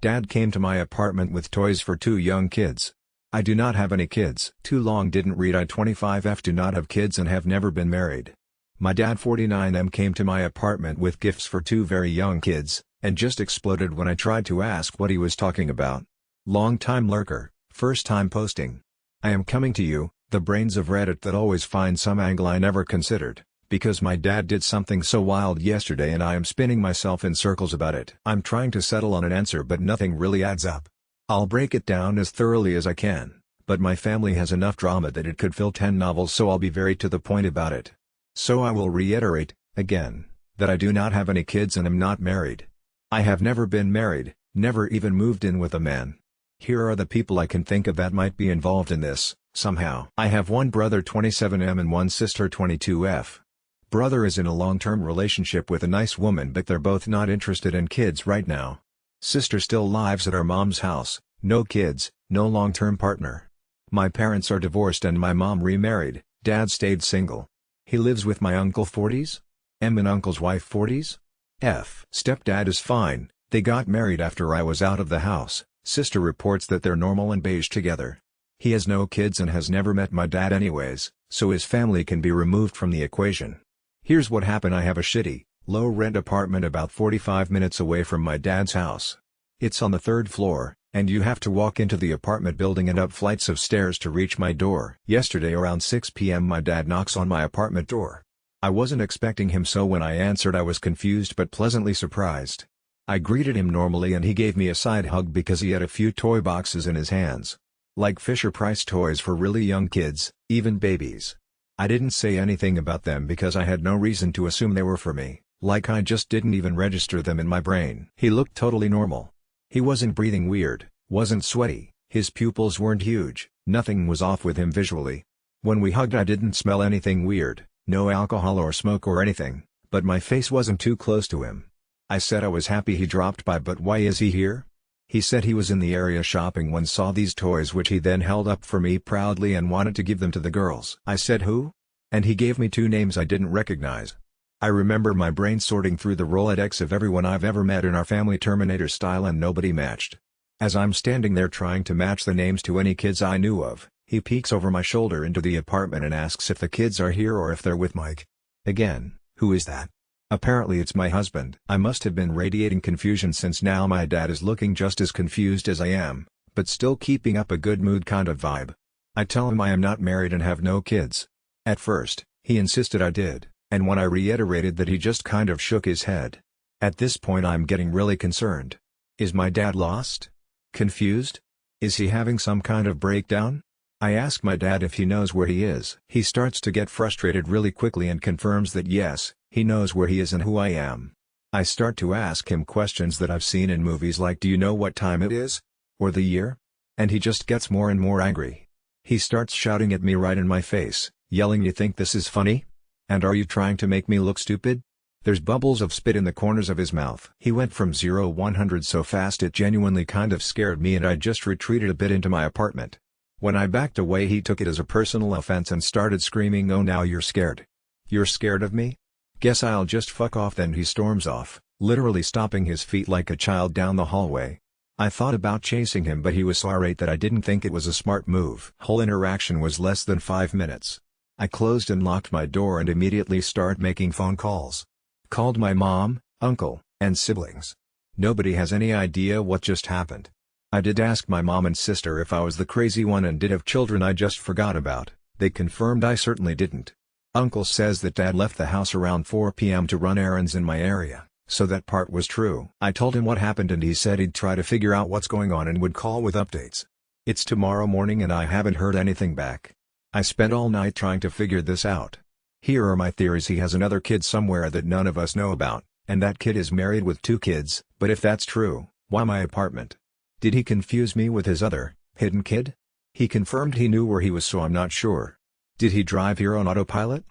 Dad came to my apartment with toys for 2 young kids. I do not have any kids. Too long didn't read. I 25F do not have kids and have never been married. My dad 49M came to my apartment with gifts for 2 very young kids, and just exploded when I tried to ask what he was talking about. Long time lurker, first time posting. I am coming to you, the brains of Reddit that always find some angle I never considered, because my dad did something so wild yesterday and I am spinning myself in circles about it. I'm trying to settle on an answer but nothing really adds up. I'll break it down as thoroughly as I can, but my family has enough drama that it could fill 10 novels, so I'll be very to the point about it. So I will reiterate, again, that I do not have any kids and am not married. I have never been married, never even moved in with a man. Here are the people I can think of that might be involved in this, somehow. I have one brother 27M and one sister 22F. Brother is in a long-term relationship with a nice woman but they're both not interested in kids right now. Sister still lives at our mom's house, no kids, no long-term partner. My parents are divorced and my mom remarried, dad stayed single. He lives with my uncle 40s? M and uncle's wife 40s? F. Stepdad is fine, they got married after I was out of the house. Sister reports that they're normal and beige together. He has no kids and has never met my dad anyways, so his family can be removed from the equation. Here's what happened. I have a shitty, low-rent apartment about 45 minutes away from my dad's house. It's on the 3rd floor, and you have to walk into the apartment building and up flights of stairs to reach my door. Yesterday around 6 p.m. my dad knocks on my apartment door. I wasn't expecting him, so when I answered I was confused but pleasantly surprised. I greeted him normally and he gave me a side hug because he had a few toy boxes in his hands. Like Fisher-Price toys for really young kids, even babies. I didn't say anything about them because I had no reason to assume they were for me, like I just didn't even register them in my brain. He looked totally normal. He wasn't breathing weird, wasn't sweaty, his pupils weren't huge, nothing was off with him visually. When we hugged I didn't smell anything weird, no alcohol or smoke or anything, but my face wasn't too close to him. I said I was happy he dropped by, but why is he here? He said he was in the area shopping when saw these toys, which he then held up for me proudly and wanted to give them to the girls. I said who? And he gave me 2 names I didn't recognize. I remember my brain sorting through the Rolodex of everyone I've ever met in our family Terminator style and nobody matched. As I'm standing there trying to match the names to any kids I knew of, he peeks over my shoulder into the apartment and asks if the kids are here or if they're with Mike. Again, who is that? Apparently it's my husband. I must have been radiating confusion since now my dad is looking just as confused as I am, but still keeping up a good mood kind of vibe. I tell him I am not married and have no kids. At first, he insisted I did, and when I reiterated that he just kind of shook his head. At this point I'm getting really concerned. Is my dad lost? Confused? Is he having some kind of breakdown? I ask my dad if he knows where he is. He starts to get frustrated really quickly and confirms that yes, he knows where he is and who I am. I start to ask him questions that I've seen in movies like, do you know what time it is? Or the year? And he just gets more and more angry. He starts shouting at me right in my face, yelling, "You think this is funny? And are you trying to make me look stupid?" There's bubbles of spit in the corners of his mouth. He went from 0-100 so fast it genuinely kind of scared me and I just retreated a bit into my apartment. When I backed away he took it as a personal offense and started screaming, "Oh, now you're scared? You're scared of me? Guess I'll just fuck off then." He storms off, literally stomping his feet like a child down the hallway. I thought about chasing him but he was so irate that I didn't think it was a smart move. Whole interaction was less than 5 minutes. I closed and locked my door and immediately started making phone calls. Called my mom, uncle, and siblings. Nobody has any idea what just happened. I did ask my mom and sister if I was the crazy one and did have children I just forgot about. They confirmed I certainly didn't. Uncle says that dad left the house around 4 p.m. to run errands in my area, so that part was true. I told him what happened and he said he'd try to figure out what's going on and would call with updates. It's tomorrow morning and I haven't heard anything back. I spent all night trying to figure this out. Here are my theories. He has another kid somewhere that none of us know about, and that kid is married with 2 kids, but if that's true, why my apartment? Did he confuse me with his other, hidden kid? He confirmed he knew where he was, so I'm not sure. Did he drive here on autopilot?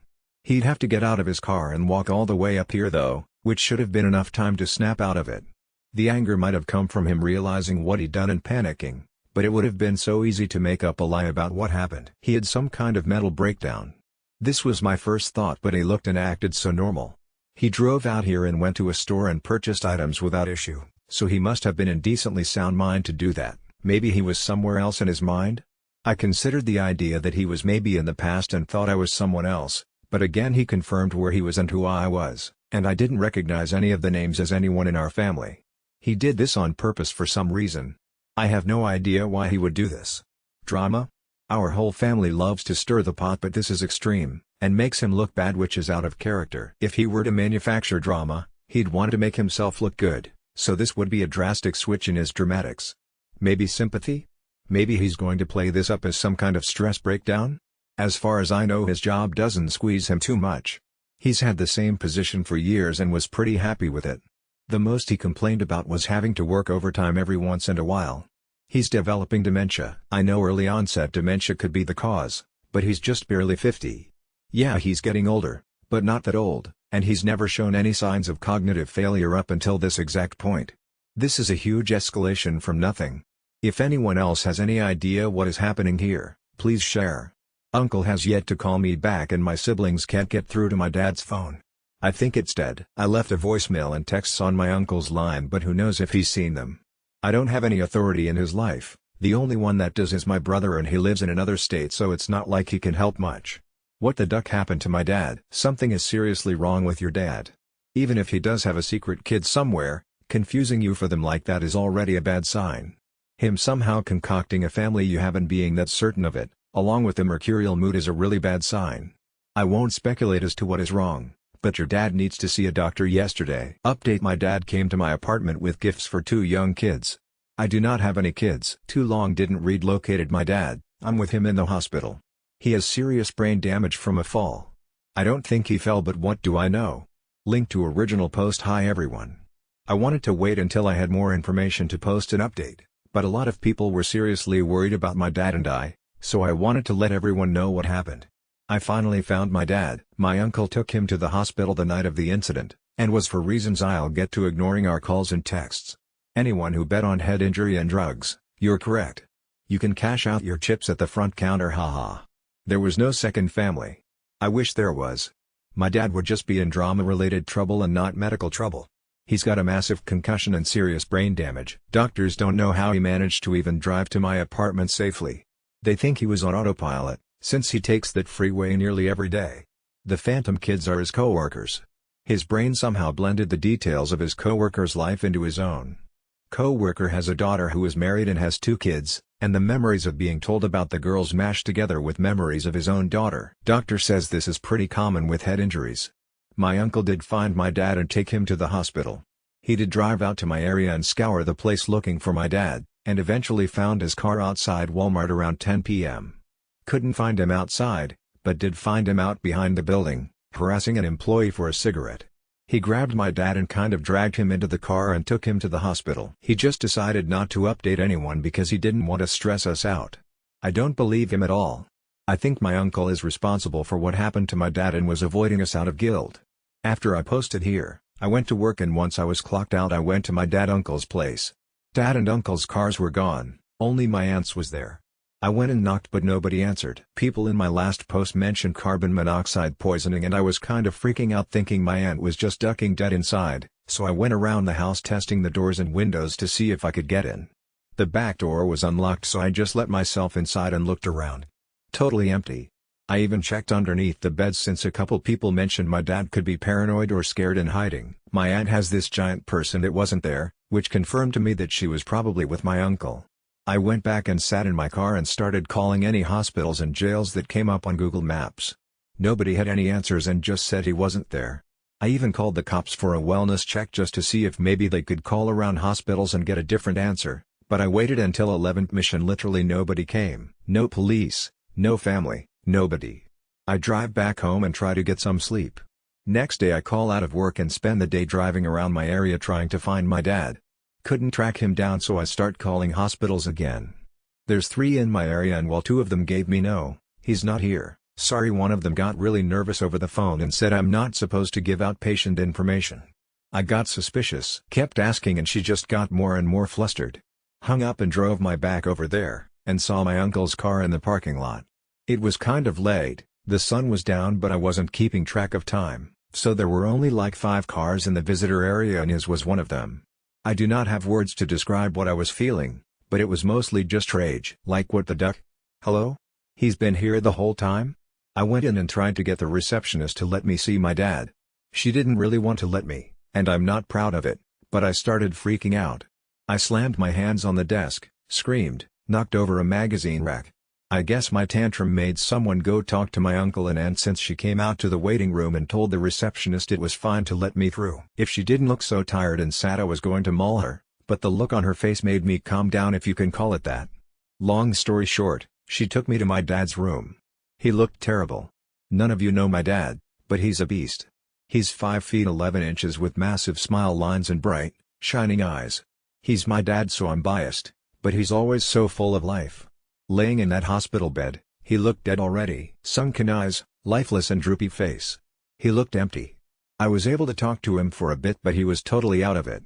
He'd have to get out of his car and walk all the way up here though, which should have been enough time to snap out of it. The anger might have come from him realizing what he'd done and panicking, but it would have been so easy to make up a lie about what happened. He had some kind of mental breakdown. This was my first thought, but he looked and acted so normal. He drove out here and went to a store and purchased items without issue. So he must have been in decently sound mind to do that. Maybe he was somewhere else in his mind? I considered the idea that he was maybe in the past and thought I was someone else, but again he confirmed where he was and who I was, and I didn't recognize any of the names as anyone in our family. He did this on purpose for some reason. I have no idea why he would do this. Drama? Our whole family loves to stir the pot, but this is extreme, and makes him look bad, which is out of character. If he were to manufacture drama, he'd want to make himself look good, so this would be a drastic switch in his dramatics. Maybe sympathy? Maybe he's going to play this up as some kind of stress breakdown? As far as I know, his job doesn't squeeze him too much. He's had the same position for years and was pretty happy with it. The most he complained about was having to work overtime every once in a while. He's developing dementia. I know early onset dementia could be the cause, but he's just barely 50. Yeah, he's getting older, but not that old, and he's never shown any signs of cognitive failure up until this exact point. This is a huge escalation from nothing. If anyone else has any idea what is happening here, please share. Uncle has yet to call me back and my siblings can't get through to my dad's phone. I think it's dead. I left a voicemail and texts on my uncle's line, but who knows if he's seen them. I don't have any authority in his life, the only one that does is my brother, and he lives in another state, so it's not like he can help much. What the duck happened to my dad? Something is seriously wrong with your dad. Even if he does have a secret kid somewhere, confusing you for them like that is already a bad sign. Him somehow concocting a family you have and being that certain of it, along with the mercurial mood, is a really bad sign. I won't speculate as to what is wrong, but your dad needs to see a doctor yesterday. Update: my dad came to my apartment with gifts for 2 young kids. I do not have any kids. Too long didn't read. Located my dad, I'm with him in the hospital. He has serious brain damage from a fall. I don't think he fell, but what do I know? Link to original post. Hi everyone. I wanted to wait until I had more information to post an update, but a lot of people were seriously worried about my dad and I, so I wanted to let everyone know what happened. I finally found my dad. My uncle took him to the hospital the night of the incident, and was, for reasons I'll get to, ignoring our calls and texts. Anyone who bet on head injury and drugs, you're correct. You can cash out your chips at the front counter, haha. There was no second family. I wish there was. My dad would just be in drama-related trouble and not medical trouble. He's got a massive concussion and serious brain damage. Doctors don't know how he managed to even drive to my apartment safely. They think he was on autopilot, since he takes that freeway nearly every day. The phantom kids are his co-workers. His brain somehow blended the details of his co-worker's life into his own. Co-worker has a daughter who is married and has 2 kids, and the memories of being told about the girls mashed together with memories of his own daughter. Doctor says this is pretty common with head injuries. My uncle did find my dad and take him to the hospital. He did drive out to my area and scour the place looking for my dad, and eventually found his car outside Walmart around 10 p.m. Couldn't find him outside, but did find him out behind the building, harassing an employee for a cigarette. He grabbed my dad and kind of dragged him into the car and took him to the hospital. He just decided not to update anyone because he didn't want to stress us out. I don't believe him at all. I think my uncle is responsible for what happened to my dad and was avoiding us out of guilt. After I posted here, I went to work, and once I was clocked out I went to my uncle's place. Dad and uncle's cars were gone, only my aunt's was there. I went and knocked, but nobody answered. People in my last post mentioned carbon monoxide poisoning, and I was kind of freaking out thinking my aunt was just ducking dead inside, so I went around the house testing the doors and windows to see if I could get in. The back door was unlocked, so I just let myself inside and looked around. Totally empty. I even checked underneath the bed since a couple people mentioned my dad could be paranoid or scared and hiding. My aunt has this giant purse and it wasn't there, which confirmed to me that she was probably with my uncle. I went back and sat in my car and started calling any hospitals and jails that came up on Google Maps. Nobody had any answers and just said he wasn't there. I even called the cops for a wellness check just to see if maybe they could call around hospitals and get a different answer, but I waited until 11th mission. Literally nobody came. No police, no family, nobody. I drive back home and try to get some sleep. Next day I call out of work and spend the day driving around my area trying to find my dad. Couldn't track him down, so I start calling hospitals again. There's 3 in my area, and while 2 of them gave me no, he's not here, sorry, one of them got really nervous over the phone and said I'm not supposed to give out patient information. I got suspicious, kept asking, and she just got more and more flustered. Hung up and drove my back over there, and saw my uncle's car in the parking lot. It was kind of late, the sun was down, but I wasn't keeping track of time, so there were only like 5 cars in the visitor area and his was one of them. I do not have words to describe what I was feeling, but it was mostly just rage. Like what the duck? Hello? He's been here the whole time? I went in and tried to get the receptionist to let me see my dad. She didn't really want to let me, and I'm not proud of it, but I started freaking out. I slammed my hands on the desk, screamed, knocked over a magazine rack. I guess my tantrum made someone go talk to my uncle and aunt since she came out to the waiting room and told the receptionist it was fine to let me through. If she didn't look so tired and sad I was going to maul her, but the look on her face made me calm down, if you can call it that. Long story short, she took me to my dad's room. He looked terrible. None of you know my dad, but he's a beast. He's 5 feet 11 inches with massive smile lines and bright, shining eyes. He's my dad, so I'm biased, but he's always so full of life. Laying in that hospital bed, he looked dead already. Sunken eyes, lifeless and droopy face. He looked empty. I was able to talk to him for a bit, but he was totally out of it.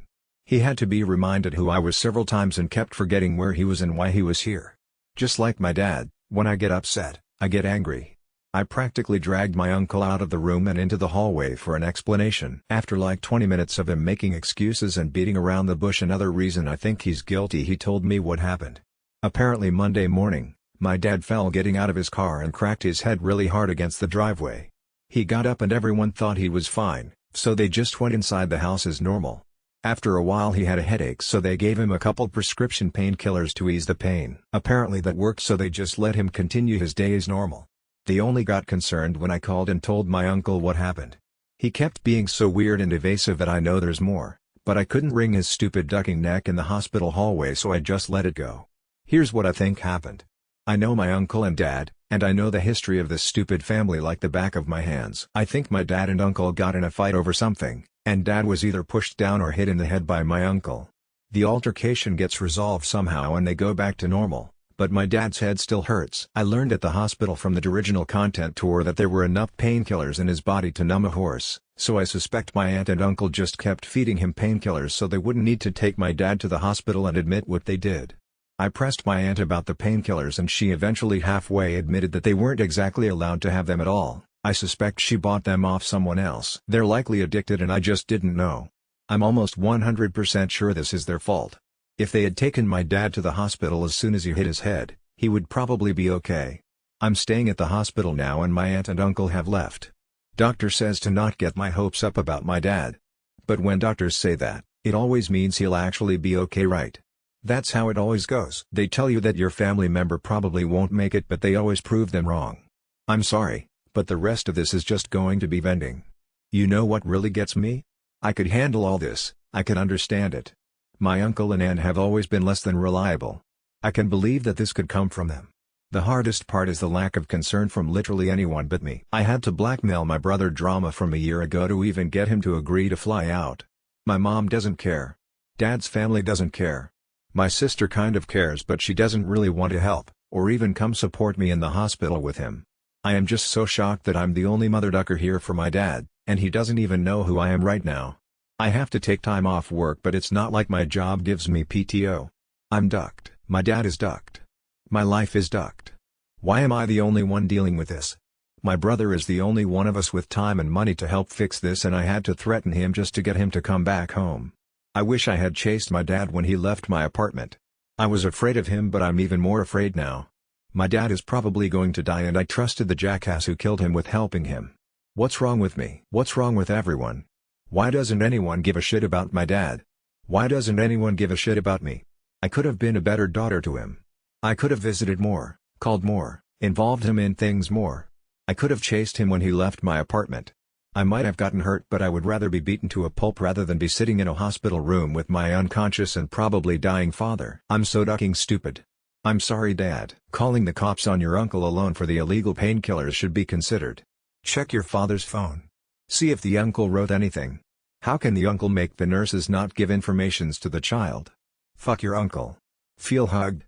He had to be reminded who I was several times and kept forgetting where he was and why he was here. Just like my dad, when I get upset, I get angry. I practically dragged my uncle out of the room and into the hallway for an explanation. After like 20 minutes of him making excuses and beating around the bush another reason I think he's guilty, he told me what happened. Apparently Monday morning, my dad fell getting out of his car and cracked his head really hard against the driveway. He got up and everyone thought he was fine, so they just went inside the house as normal. After a while he had a headache, so they gave him a couple prescription painkillers to ease the pain. Apparently that worked, so they just let him continue his day as normal. They only got concerned when I called and told my uncle what happened. He kept being so weird and evasive that I know there's more, but I couldn't wring his stupid ducking neck in the hospital hallway, so I just let it go. Here's what I think happened. I know my uncle and dad, and I know the history of this stupid family like the back of my hands. I think my dad and uncle got in a fight over something, and dad was either pushed down or hit in the head by my uncle. The altercation gets resolved somehow and they go back to normal, but my dad's head still hurts. I learned at the hospital from the original content tour that there were enough painkillers in his body to numb a horse, so I suspect my aunt and uncle just kept feeding him painkillers so they wouldn't need to take my dad to the hospital and admit what they did. I pressed my aunt about the painkillers and she eventually halfway admitted that they weren't exactly allowed to have them at all. I suspect she bought them off someone else. They're likely addicted and I just didn't know. I'm almost 100% sure this is their fault. If they had taken my dad to the hospital as soon as he hit his head, he would probably be okay. I'm staying at the hospital now and my aunt and uncle have left. Doctor says to not get my hopes up about my dad. But when doctors say that, it always means he'll actually be okay, right? That's how it always goes. They tell you that your family member probably won't make it, but they always prove them wrong. I'm sorry, but the rest of this is just going to be venting. You know what really gets me? I could handle all this, I could understand it. My uncle and aunt have always been less than reliable. I can believe that this could come from them. The hardest part is the lack of concern from literally anyone but me. I had to blackmail my brother drama from a year ago to even get him to agree to fly out. My mom doesn't care. Dad's family doesn't care. My sister kind of cares, but she doesn't really want to help, or even come support me in the hospital with him. I am just so shocked that I'm the only mother ducker here for my dad, and he doesn't even know who I am right now. I have to take time off work, but it's not like my job gives me PTO. I'm ducked. My dad is ducked. My life is ducked. Why am I the only one dealing with this? My brother is the only one of us with time and money to help fix this, and I had to threaten him just to get him to come back home. I wish I had chased my dad when he left my apartment. I was afraid of him, but I'm even more afraid now. My dad is probably going to die and I trusted the jackass who killed him with helping him. What's wrong with me? What's wrong with everyone? Why doesn't anyone give a shit about my dad? Why doesn't anyone give a shit about me? I could have been a better daughter to him. I could have visited more, called more, involved him in things more. I could have chased him when he left my apartment. I might have gotten hurt, but I would rather be beaten to a pulp rather than be sitting in a hospital room with my unconscious and probably dying father. I'm so ducking stupid. I'm sorry, Dad. Calling the cops on your uncle alone for the illegal painkillers should be considered. Check your father's phone. See if the uncle wrote anything. How can the uncle make the nurses not give informations to the child? Fuck your uncle. Feel hugged.